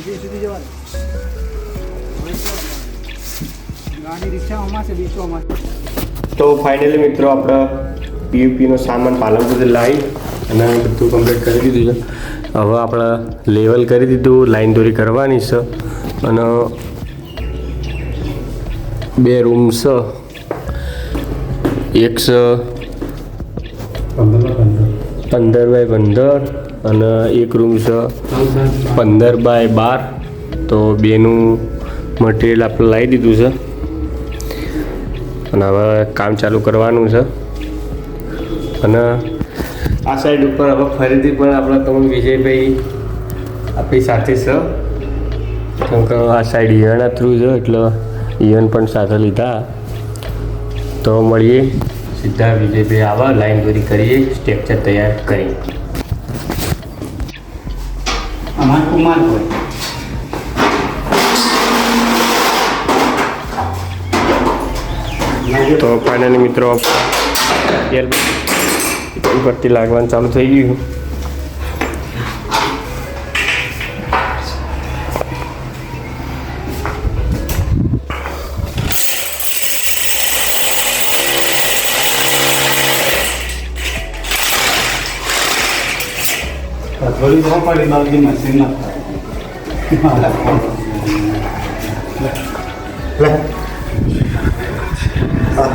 સુધી જવાનું ગાડી રિક્ષા અમાર છે બીજો અમાર. તો ફાઇનલી મિત્રો આપણે પીયુપીનો સામાન પાલનપુરથી લાવી અને બધું કમ્પ્લીટ કરી દીધું છે. હવે આપણે લેવલ કરી દીધું, લાઈન દોરી કરવાની છે અને 2 રૂમ છે. એક છે 15 બાય 15 અને એક રૂમ છે 15 બાય 12. તો બેનું મટીરિયલ આપણે લાવી દીધું છે અને હવે કામ ચાલુ કરવાનું છે. અને આ સાઈડ ઉપર હવે ફરીથી પણ આપણા તમે વિજયભાઈ આપણી સાથે છે, કેમ કે આ સાઈડ ઈયળના થ્રુ છે એટલે ઈયળ પણ સાથે લીધા. તો મળીએ સીધા વિજયભાઈ આવા લાઈન દોરી કરીએ, સ્ટ્રક્ચર તૈયાર કરી. અમાર કુમાર હોય તો ફાઇનલી મિત્રો ઉપરથી લાગવાનું ચાલુ થઈ ગયું. થોડી તો પડી બાજુ મશીન ના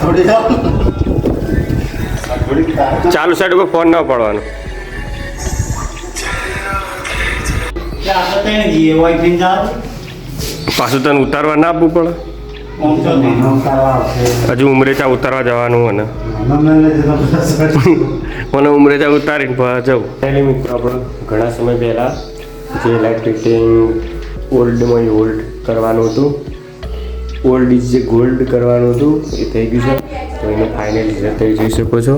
થોડી ચાલુ સાઈડ ઉપર ફોન ના પડવાનો. પાછું તને ઉતારવા ના આપવું પડે. હજુ ઉમરેચા ઉતારવા જવાનું અને મને ઉમરેચા ઉતારીને જવું. પહેલી મિત્રો આપણે ઘણા સમય પહેલાં જે લાઇટ ફિટિંગ ઓલ્ડમાં ઓલ્ડ કરવાનું હતું, ઓલ્ડ ઇઝ જે ગોલ્ડ કરવાનું હતું એ થઈ ગયું છે. તો એનો ફાઇનલ રિઝલ્ટ તમે જોઈ શકો છો.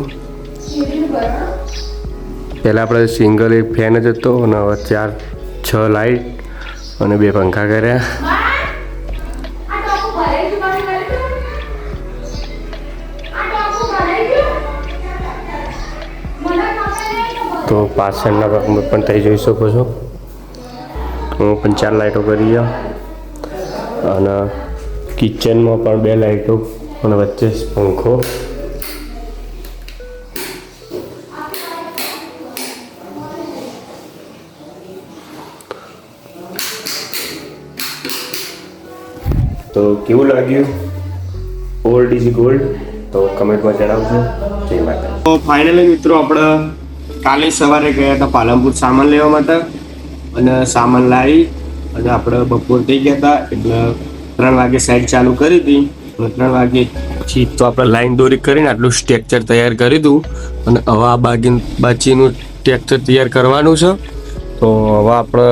પહેલાં આપણે સિંગલ એક ફેન જ હતો અને હવે 4-6 લાઇટ અને 2 પંખા કર્યા. તો પાછળના ભાગમાં પણ તમે જોઈ શકો છો હું પણ 4 લાઇટો કરી અને કિચનમાં પણ 2 લાઇટો અને વચ્ચે પંખો. તો કેવું લાગ્યું ઓલ્ડ ઇઝ ગોલ્ડ? તો કમેન્ટમાં જણાવજો. જય માતા. તો ફાઇનલી મિત્રો આપણે કાલે સવારે ગયા હતા પાલનપુર સામાન લેવા માટે અને સામાન લાવી અને આપણે બપોર થઈ ગયા હતા એટલે 3 વાગે સાઈડ ચાલુ કરી હતી અને 3 વાગે પછી તો આપણે લાઈન દોરી કરીને આટલું સ્ટ્રક્ચર તૈયાર કરી દીધું અને હવે આ બાચીનું સ્ટ્રક્ચર તૈયાર કરવાનું છે. તો હવે આપણે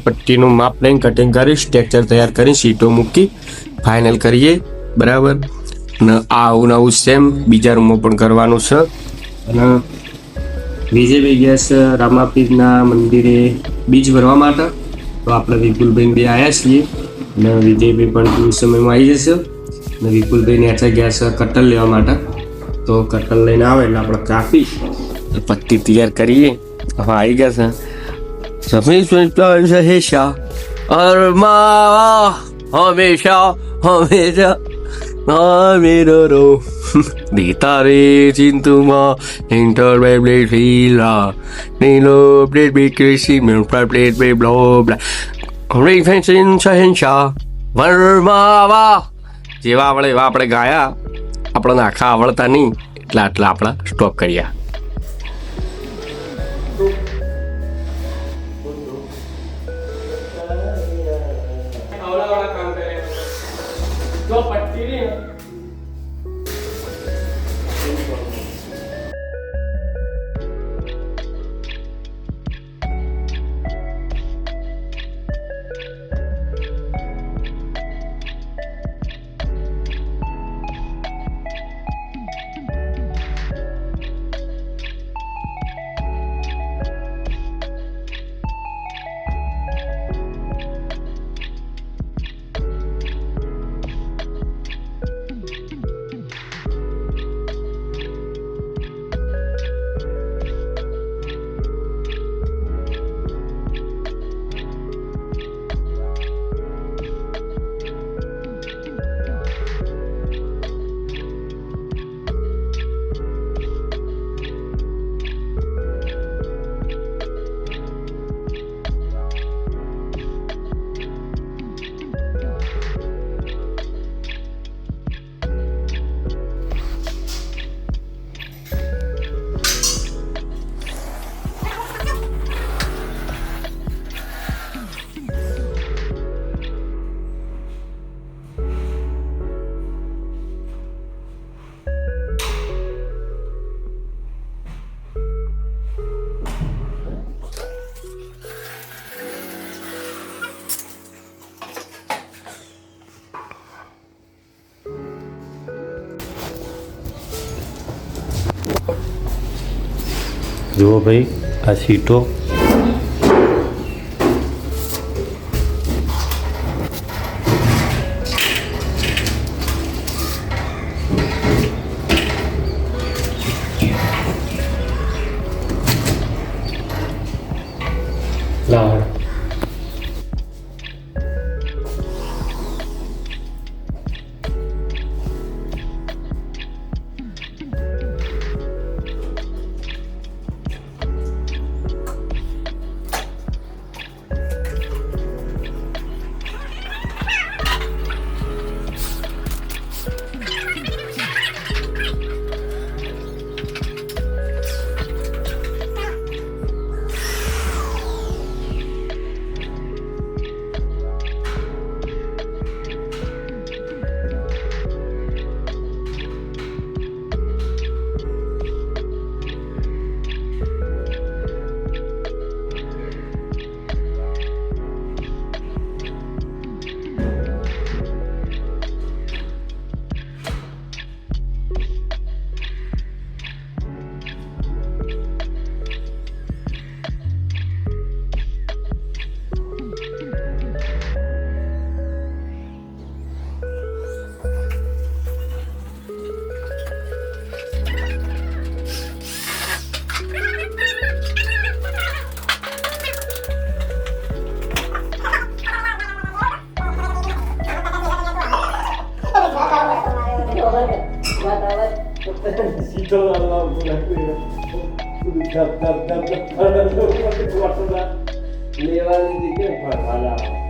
પટ્ટીનું માપ લઈને કટિંગ કરી સ્ટ્રક્ચર તૈયાર કરી સીટો મૂકી ફાઇનલ કરીએ. બરાબર. અને આવું નવું સેમ બીજા રૂમમાં પણ કરવાનું છે. અને વિજયભાઈ ગયા છે રામાપીરના મંદિરે બીજ ભરવા માટે. તો આપણે વિપુલભાઈ બે આવ્યા છીએ અને વિજયભાઈ પણ ટૂંક સમયમાં આવી જશે. અને વિપુલભાઈ નેચા ગયા છે કટર લેવા માટે. તો કટર લઈને આવે એટલે આપણે કાપી પટ્ટી તૈયાર કરીએ. હવે આવી ગયા છે હમેશા હમેશા હમેશા મેરો તારે ચિંતુમાં ઇન્ટર બ્લેડ ફીલા નીલો બ્લેડ બી ક્રેસી મેન્ફ્રા બ્લેડ બે બ્લો બ્લા રેફેન્સિન શહેનશાહ વર્માવા જેવા આવડે એવા આપણે ગાયા. આપણને આખા આવડતા નહીં એટલે આટલા આપણા સ્ટોપ કર્યા. જુઓ ભાઈ આ સીટો લાવણ લેવાની કે ફરવાલા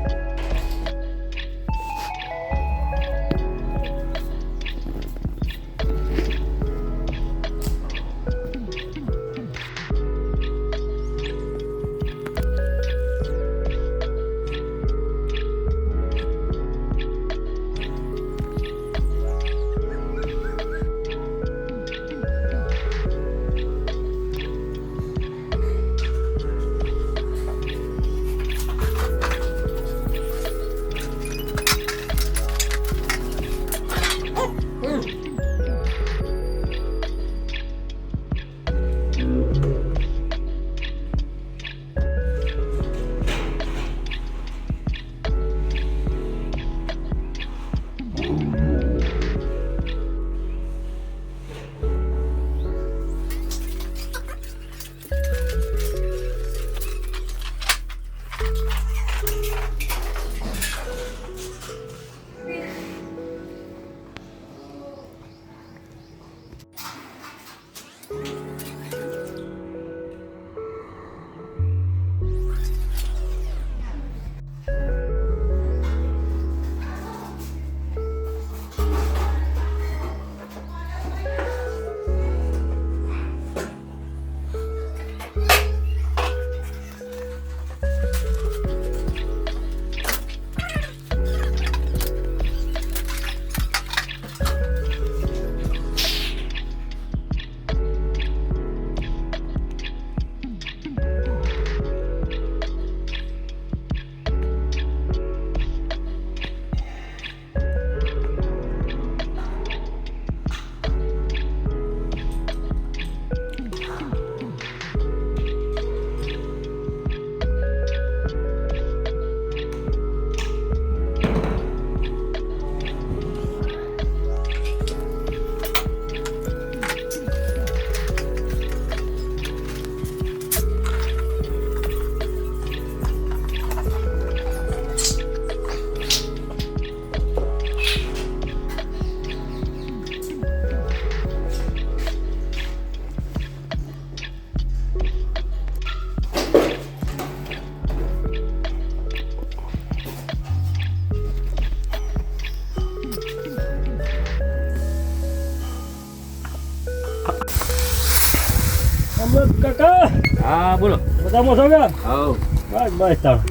કાકા હા બોલો બધા મોસો ગયા આવો બસ બસ તાણ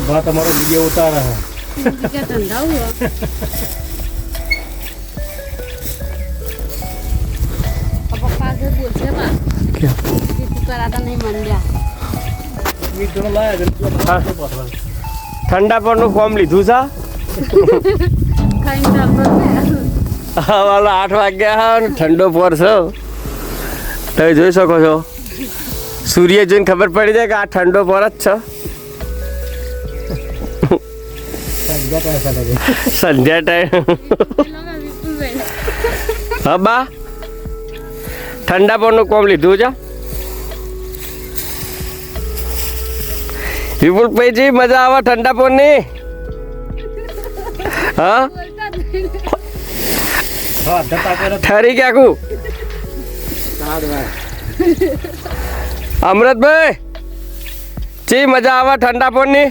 ભા તમારો વિડીયો ઉતારે क्या ठंडा हुआ अब पप्पा से बोलते बा क्या कि तू कराता नहीं मान गया વીડિયો લાયા ઠંડા પરનું ફોર્મ લીધું છે खाई डाल વાલો 8 વાગ્યા હા ને ઠંડો પોર છે. તમે જોઈ શકો છો સૂર્ય જોઈને ખબર પડી જાય કે આ ઠંડો પોર જ છે. સંધ્યા ટાઈમ હા બા ઠંડા પોરનું કોમ લીધું છે. વિપુલભાઈ જી મજા આવે ઠંડા પોરની. હા ઠરી ગયા કુ અમૃતભાઈ જી મજા આવે ઠંડા પોરની.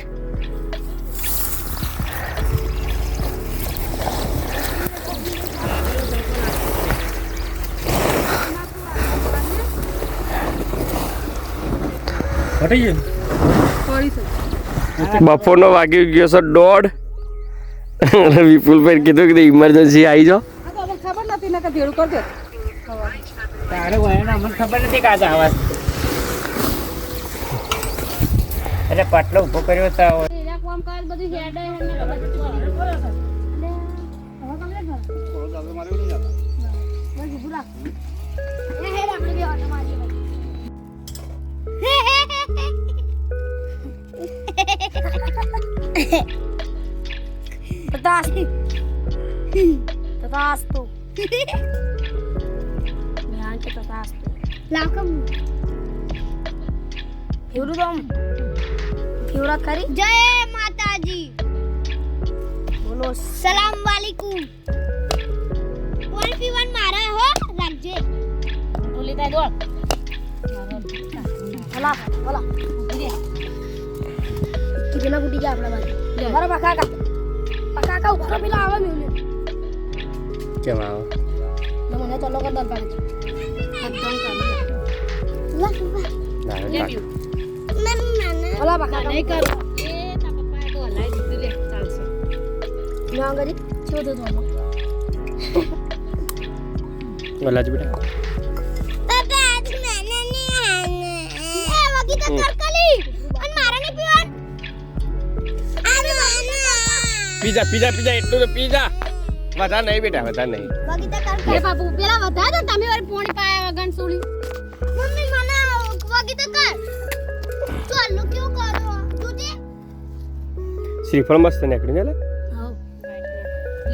બપોરનો વાગી ગયો છે 1:30. વિપુલભાઈ કીધું કે ઇમરજન્સી આવી જાઓ. ખબર નથી ને કે ભેળું કરજો. તારે વયના મને ખબર નથી કે આજે આવાજ એટલે પાટલો ઊભો કર્યો તો એના કામ કાજ બધું હેડ હે ને Tatastu. Yan ke tatastu. Lakam. Fiuru dom. Fiurat kari. Jai Mataji. Bolo salam alaikum. One p1 mara ho rakje. Boleh tay dol. Hala, hala. Ini. Kita nak uti jam lah balik. Mara pakaka. Pakaka ukra bila awan ni. કેમ આવો મને ચાલો કર દર પાડે એકદમ કામ લા ઓલા બકા નહીં કર એ તા પપ્પા તો હલાઈ દીધું લે ચાલશે ના ગરી છો દો દો ઓલા જ બેટા પપ્પા આજ મને નહીં આને એ વગી તો કરકલી અને મારા નહીં પીવાન પીઝા પીઝા પીઝા એટલું તો પીઝા વધારે નહીં બેટા વધારે નહીં. વગી તો કર એ બાપુ પેલા વધા દો તમે વાર પોણી પાયા વગન સોળી મમ્મી મને વગી તો કર ચાલો કેવું કરો તુજે શ્રીફળ મસ્ત નીકળી ને લે. હા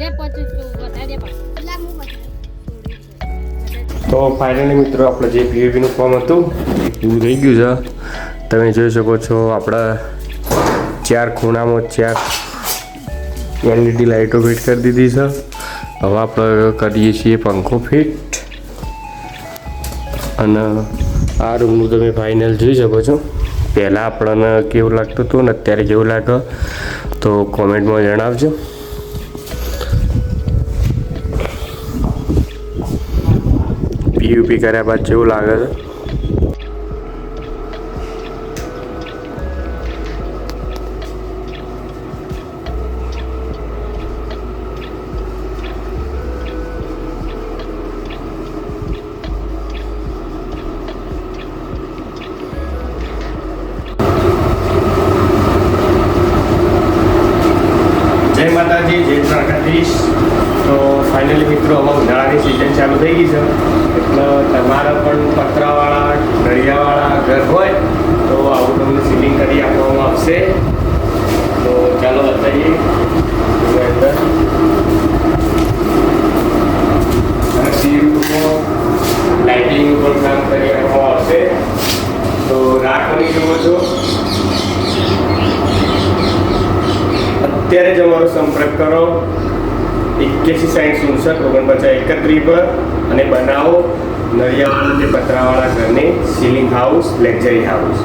લે પછી વધા દે પાછું લા મુ વધા તો ફાઇનલી મિત્રો આપણે જે પીવીનું ફોર્મ હતું એ પૂરું થઈ ગયું છે. તમે જોઈ શકો છો આપણા 4 ખૂણામાં 4 LED લાઇટો ફિટ કરી દીધી છે. હવે આપણે કરીએ છીએ પંખો ફિટ અને આ રૂમનું તમે ફાઇનલ જોઈ શકો છો. પહેલાં આપણને કેવું લાગતું હતું ને અત્યારે કેવું લાગે તો કોમેન્ટમાં જણાવજો. પીયુપી કર્યા બાદ જેવું લાગે છે. જય માતાજી, જય દ્વારકાધીશ. તો ફાઇનલી મિત્રો હવે ઉનાળાની સિઝન ચાલુ થઈ ગઈ છે એટલે તમારા પણ પતરાવાળા નળિયાવાળા ઘર હોય તો આવું તમને સીલિંગ કરી આપવામાં આવશે. તો ચાલો બતાવીએ અંદર લાઇટિંગ ઉપર કામ કરી આપવામાં આવશે. તો રાખવાની જુઓ છો અત્યારે જ અમારો સંપર્ક કરો 8160594931 પર અને બનાવો નળિયાવાળા કે પતરાવાળા ઘરની સીલિંગ હાઉસ લક્ઝરી હાઉસ.